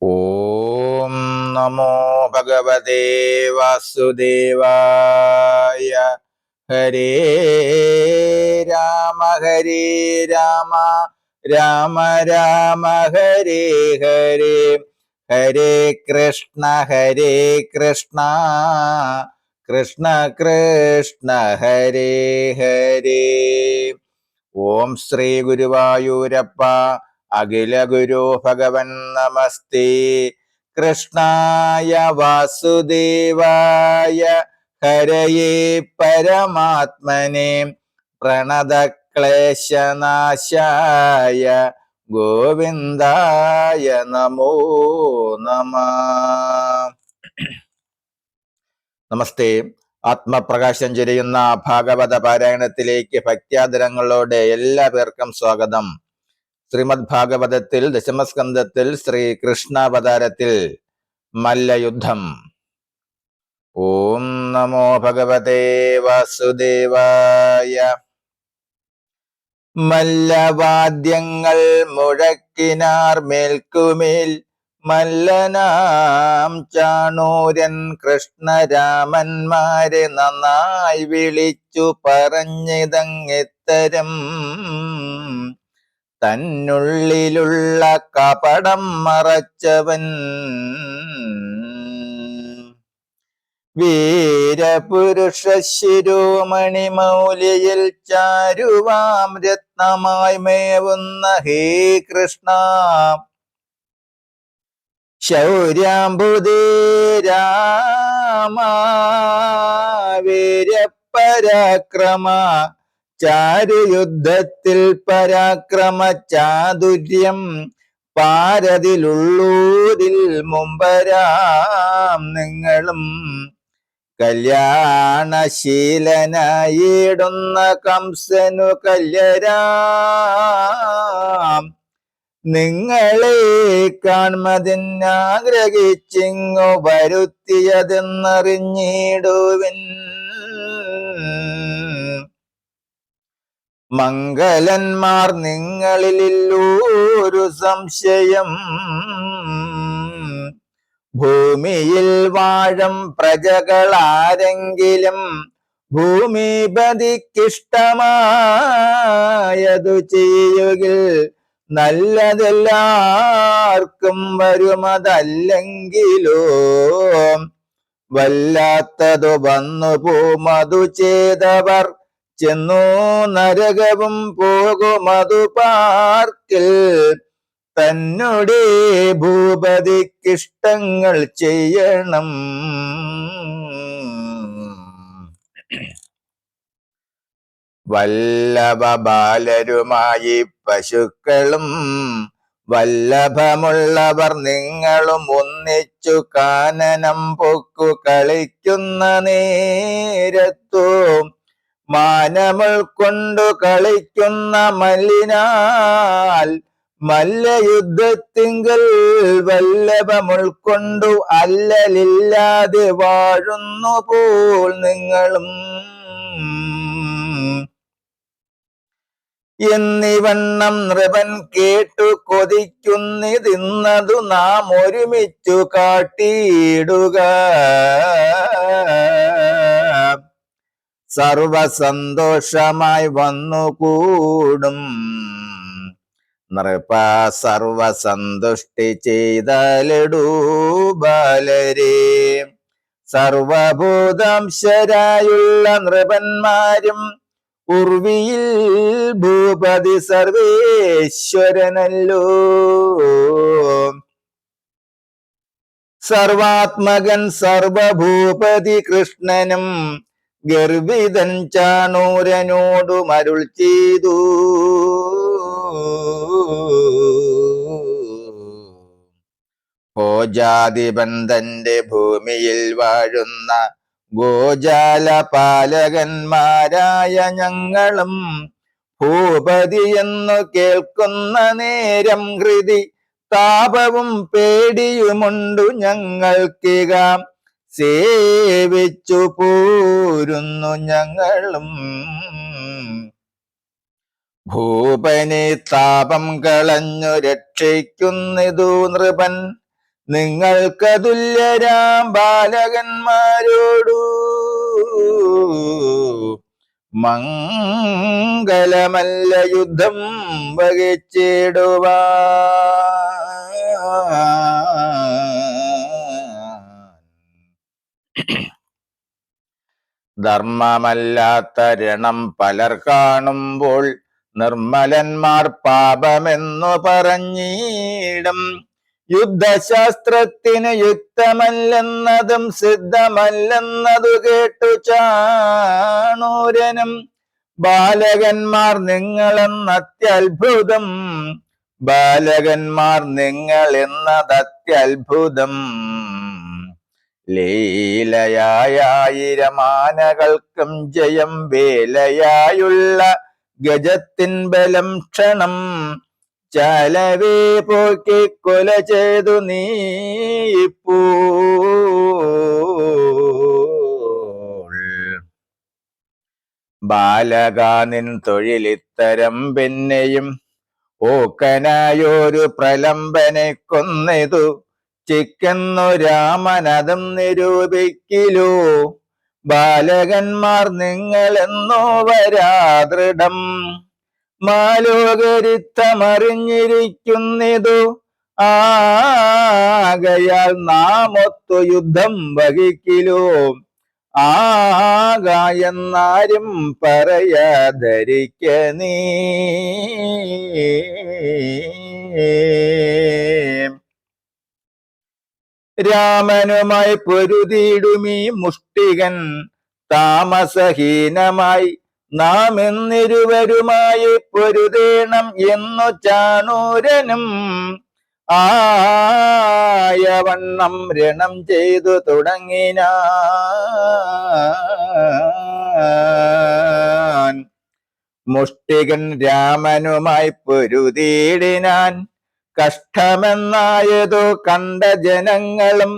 ഓം നമോ ഭഗവതേ വാസുദേവായ. ഹരേ രാമ രാമ രാമ ഹരേ ഹരേ, ഹരേ കൃഷ്ണ കൃഷ്ണ കൃഷ്ണ ഹരേ ഹരേ. ഓം ശ്രീ ഗുരുവായൂരപ്പ അഖില ഗുരു ഭഗവൻ നമസ്തേ. കൃഷ്ണായ വാസുദേവായ ഹരയേ പരമാത്മനെ പ്രണതക്ലേശനാശായ ഗോവിന്ദായ നമോ നമഃ. നമസ്തേ. ആത്മപ്രകാശം ചൊരിയുന്ന ഭാഗവത പാരായണത്തിലേക്ക് ഭക്ത്യാദരങ്ങളോടെ എല്ലാ പേർക്കും സ്വാഗതം. ശ്രീമദ് ഭാഗവതത്തിൽ ദശമസ്കന്ധത്തിൽ ശ്രീകൃഷ്ണാവതാരത്തിൽ മല്ലയുദ്ധം. ഓം നമോ ഭഗവതേ വാസുദേവായ. മല്ലവാദ്യങ്ങൾ മുഴക്കിനാർ മേൽക്കുമേൽ മല്ലനാം ചാണൂരൻ കൃഷ്ണരാമന്മാരെ നന്നായി വിളിച്ചു പറഞ്ഞിതങ്ങിത്തരം. തന്നുള്ളിലുള്ള കപടം മറച്ചവൻ വീരപുരുഷ ശിരോമണി മൗലിയിൽ ചാരുവാം രത്നമായി മേവുന്ന ഹേ കൃഷ്ണ, ശൗര്യാംബുദേ രാമ വീരപരാക്രമ, ചാരുയുദ്ധത്തിൽ പരാക്രമ ചാതുര്യം പാരതിലുള്ളൂരിൽ മുമ്പരാം നിങ്ങളും. കല്യാണശീലനായിടുന്ന കംസനു കല്യരാം നിങ്ങളെ കാൺമതിനാഗ്രഹിച്ചിങ്ങു വരുത്തിയതെന്നറിഞ്ഞിടുവിൻ. മംഗലന്മാർ നിങ്ങളിലൊരു സംശയം. ഭൂമിയിൽ വാഴും പ്രജകളാരെങ്കിലും ഭൂമിപതിക്കിഷ്ടമായതു ചെയ്യുകിൽ നല്ലതെല്ലാവർക്കും വരുമതല്ലെങ്കിലോ വല്ലാത്തതു വന്നു പോമതു ചെയ്തവർ ചെന്നു നരകവും പോകുമതു പാർക്കിൽ. തന്നുടെ ഭൂപതിക്കിഷ്ടങ്ങൾ ചെയ്യണം. വല്ലഭ ബാലരുമായി പശുക്കളും വല്ലഭമുള്ളവർ നിങ്ങളും ഒന്നിച്ചു കാനനം പൊക്കു കളിക്കുന്ന നേരത്തു മാനമുൾ കൊണ്ടു കളിക്കുന്ന മല്ലിനാൽ മല്ലയുദ്ധത്തിങ്കൽ വല്ലഭമുൾക്കൊണ്ടു അല്ലലില്ലാതെ വാഴുന്നു പോൽ നിങ്ങളും എന്നിവണ്ണം നൃപൻ കേട്ടു കൊതിക്കുന്നിതിന്നതു നാം ഒരുമിച്ചു കാട്ടിയിടുക. സർവസന്തോഷമായി വന്നുകൂടും നൃപ സർവസന്തുഷ്ടി ചെയ്തലിടൂ ബാലരെ. സർവഭൂതാംശരായുള്ള നൃപന്മാരും ഉർവിയിൽ ഭൂപതി സർവേശ്വരനല്ലോ. സർവാത്മകൻ സർവഭൂപതി കൃഷ്ണനും ഗർഭിതൻ ചാണൂരനോടു മരുൾ ചെയ്തു. ഭോജാതിബന്ധന്റെ ഭൂമിയിൽ വാഴുന്ന ഗോജാല പാലകന്മാരായ ഞങ്ങളും ഭൂപതി എന്നു കേൾക്കുന്ന നേരം ഹൃദി താപവും പേടിയുമുണ്ടു ഞങ്ങൾക്കിക. സേവിച്ചു പോരുന്നു ഞങ്ങളും. ഭൂപനെ താപം കളഞ്ഞു രക്ഷിക്കുന്നിതു നൃപൻ നിങ്ങൾക്ക് തുല്യരാം ബാലകന്മാരോടു മംഗലമല്ല യുദ്ധം വഹിച്ചിടുവാൻ. ധർമ്മമല്ലാത്ത രണം പലർ കാണുമ്പോൾ നിർമ്മലന്മാർ പാപമെന്നു പറഞ്ഞിടും. യുദ്ധശാസ്ത്രത്തിന് യുക്തമല്ലെന്നതും സിദ്ധമല്ലെന്നതു കേട്ടു ചാണൂരനും ബാലകന്മാർ നിങ്ങളെന്നത്യത്ഭുതം, ബാലകന്മാർ നിങ്ങളെന്നതത്യത്ഭുതം. ലീലയായിരമാനകൾക്കും ജയം വേലയായുള്ള ഗജത്തിൻ ബലം ക്ഷണം ചാലവേ പോക്കി കൊല ചെയ്തു നീ ഇപ്പോൾ. ബാലകാ നിൻ തൊഴിലിത്തരം പിന്നെയും ഓക്കനായൊരു പ്രലംബനെ കൊന്നിതു ചിക്കുന്നു രാമനതും നിരൂപിക്കിലോ. ബാലകന്മാർ നിങ്ങളെന്നോ വരാദൃഢം മാലോകരിത്തമറിഞ്ഞിരിക്കുന്നിതു ആകയാൽ നാം ഒത്തു യുദ്ധം വഹിക്കിലോ. ആകായെന്നാരും പറയാധരിക്ക നീ. രാമനുമായി പൊരുതിയിടുമീ മുഷ്ടികൻ താമസഹീനമായി നാം എന്നിരുവരുമായി പൊരുതേണം എന്നു ചാണൂരനും ആയവണ്ണം രണം ചെയ്തു തുടങ്ങിനാൻ. മുഷ്ടികൻ രാമനുമായി പൊരുതിയിടിനാൻ. കഷ്ടമെന്നായതു കണ്ട ജനങ്ങളും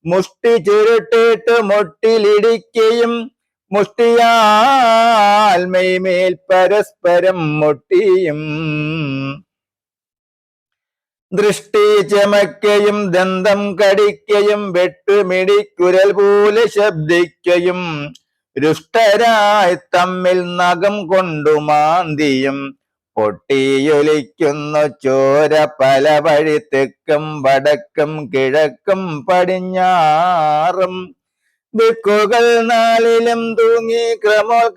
മുഷ്ടി ചുരുട്ടിട്ട് മുട്ടിലിടിക്കുകയും മുഷ്ടിയാൽ മെയ്മേൽ പരസ്പരം മുട്ടിയും ദൃഷ്ടി ചമയ്ക്കയും ദന്തം കടിക്കയും വെട്ടുമിടിക്കുരൽ പോലെ ശബ്ദിക്കയും രുഷ്ടരായി തമ്മിൽ നഖം കൊണ്ടു മാന്തിയും പൊട്ടിയൊലിക്കുന്നു ചോര പല വഴി തെക്കും വടക്കും കിഴക്കും പടിഞ്ഞാറും ദിക്കുകൾ നാലിലും തൂങ്ങി ക്രമോക്രമാൽ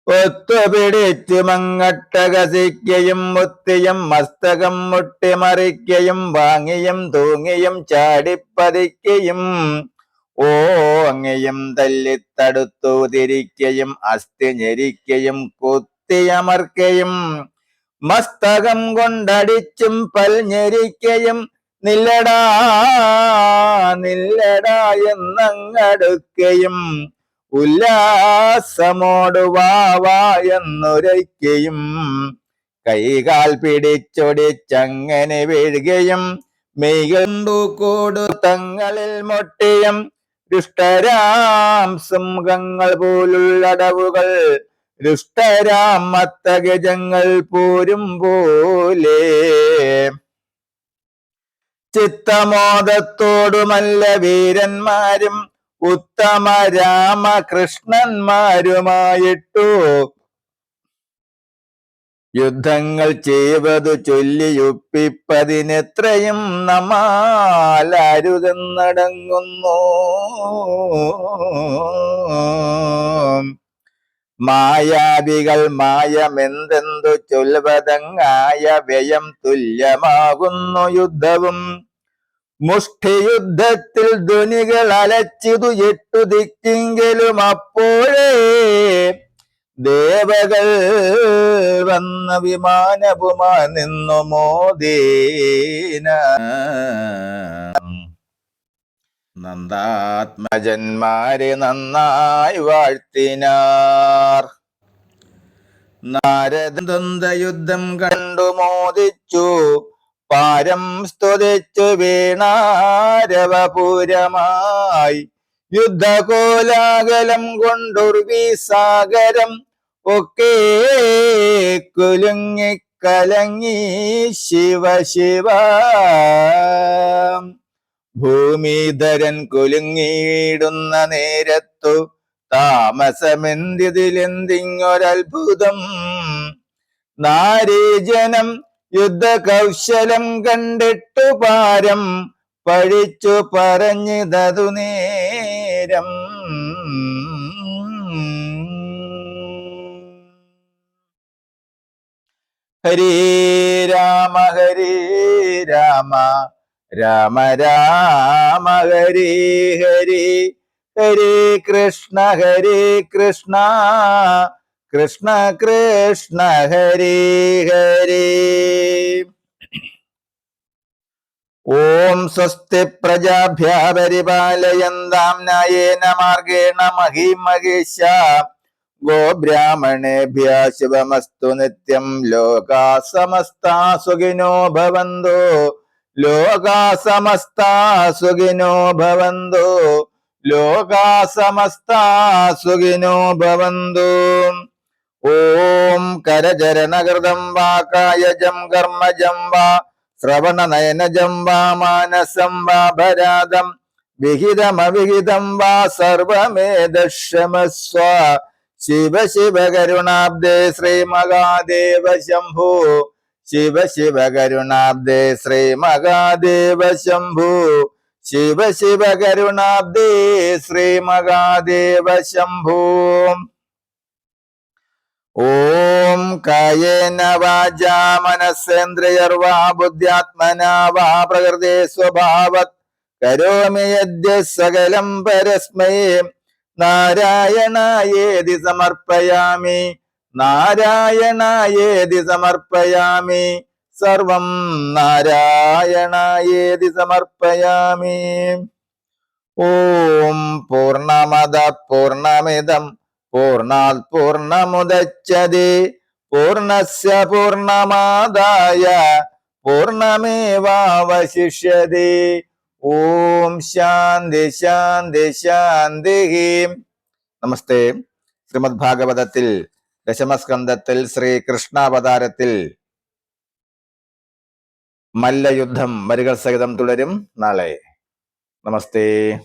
ഒത്തുപിടിച്ചു മങ്ങട്ടകസിക്കയും മുത്തിയും മസ്തകം മുട്ടിമറിക്കയും വാങ്ങിയും തൂങ്ങിയും ചാടിപ്പതിക്കയും ഓങ്ങയും തല്ലിത്തടുത്തു തിരിക്കയും അസ്ഥി ഞെരിക്കയും കുത്തിയമർക്കയും മസ്തകം കൊണ്ടടിച്ചും പൽഞ്ഞെരിക്കയും നില്ലടാ നില്ലടാ എന്നങ്ങടുക്കയും ഉല്ലാസമോടു വാവാ എന്നുരയ്ക്കയും കൈകാൽ പിടിച്ചൊടിച്ചങ്ങനെ വീഴുകയും മെയ്കണ്ടു കൂടു തങ്ങളിൽ മൊട്ടിയും ദുഷ്ടരാം സിംഹങ്ങൾ പോലുള്ളടവുകൾ ദുഷ്ടരാം മത്തഗജങ്ങൾ പോരും പോലെ ചിത്തമോദത്തോടുമല്ല വീരന്മാരും ഉത്തമ രാമകൃഷ്ണന്മാരുമായിട്ടു യുദ്ധങ്ങൾ ചെയ്വതു ചൊല്ലിയൊപ്പിപ്പതിനെത്രയും നമ്മാലരുതെന്നടങ്ങുന്നു. മായാവികൾ മായമെന്തെന്തു ചൊൽവതങ്ങായ വ്യയം തുല്യമാകുന്നു യുദ്ധവും. മുഷ്ടിയുദ്ധത്തിൽ ധ്വനികൾ അലച്ചിതു 8 ദിക്കെങ്കിലും അപ്പോഴേ ദേവകൾ വന്ന വിമാനപുമാ നിന്നു മോദീന. നന്ദാത്മജന്മാരെ നന്നായി വാഴ്ത്തിനാർ. നാരദന്ത യുദ്ധം കണ്ടു മോദിച്ചു പാരം സ്തുതിച്ചു വീണാരവപൂരമായി. യുദ്ധകോലാകലം കൊണ്ടുർവി സാഗരം ഒക്കെ കുലുങ്ങിക്കലങ്ങി ശിവ ശിവ. ഭൂമിധരൻ കുലുങ്ങിയിടുന്ന നേരത്തു താമസമെന്തിതിലെന്തിങ്ങൊരത്ഭുതം. നാരീജനം യുദ്ധകൗശലം കണ്ടിട്ടു പാരം പഴിച്ചു പറഞ്ഞതതു നേരം. ഹരേ രാമ രാമ രാമ ഹരേ ഹരേ, ഹരേ കൃഷ്ണ കൃഷ്ണ കൃഷ്ണ ഹരേ ഹരേ. ഓം സ്വസ്തി പ്രജാഭ്യഃ പരിപാലയന്താം ന്യായേന മാർഗേണ മഹീം മഹേശാ. ഗോബ്രാഹ്മണേഭ്യഃ ശുഭമസ്തു നിത്യം. ലോകാ സമസ്താ സുഖിനോ ഭവന്തു. ലോകാ സമസ്താ സുഖിനോ ഭവന്തു. ലോകാ സമസ്താ സുഖിനോ ഭവന്തു. ഓം കരചരണകൃതം വാ കായജം കർമ്മജം വാ ശ്രവണനയനജം വാ മാനസം വാ ഭരാതം വിഹിതമവിഹിതം വാ സർവമേതക്ഷമസ്വ. ശിവ ശിവ കരുണാബ്ദേ ശ്രീ മഹാദേവ ശംഭോ. ശിവ ശിവ കരുണാബ്ദേ ശ്രീ മഹാദേവ ശംഭോ. ശിവ ശിവ കരുണാബ്ദേ ശ്രീ മഹാദേവ ശംഭോ. ഓം കായേന വാചാ മനസ്സേന്ദ്രിയർവാ ബുദ്ധ്യാത്മനാ വാ പ്രകൃതേ സ്വഭാവത് കരോമി യദ്യ സകലം പരസ്മൈ നാരായണായേതി സമർപ്പയാമി. നാരായണായേതി സമർപ്പയാമി. സർവം നാരായണായേതി സമർപ്പയാമി. ഓം പൂർണ്ണമദ പൂർണ്ണമിദം പൂർണ്ണാത് പൂർണ്ണമുദച്യതേ പൂർണ്ണസ്യ പൂർണ്ണമാദായ പൂർണ്ണമേവാവശിഷ്യതേ. ഓം ശാന്തി ശാന്തി ശാന്തി. നമസ്തേ. ശ്രീമദ് ഭാഗവതത്തിൽ ദശമസ്കന്ധത്തിൽ ശ്രീകൃഷ്ണാവതാരത്തിൽ മല്ലയുദ്ധം വരികൾ സഹിതം തുടരും നാളെ. നമസ്തേ.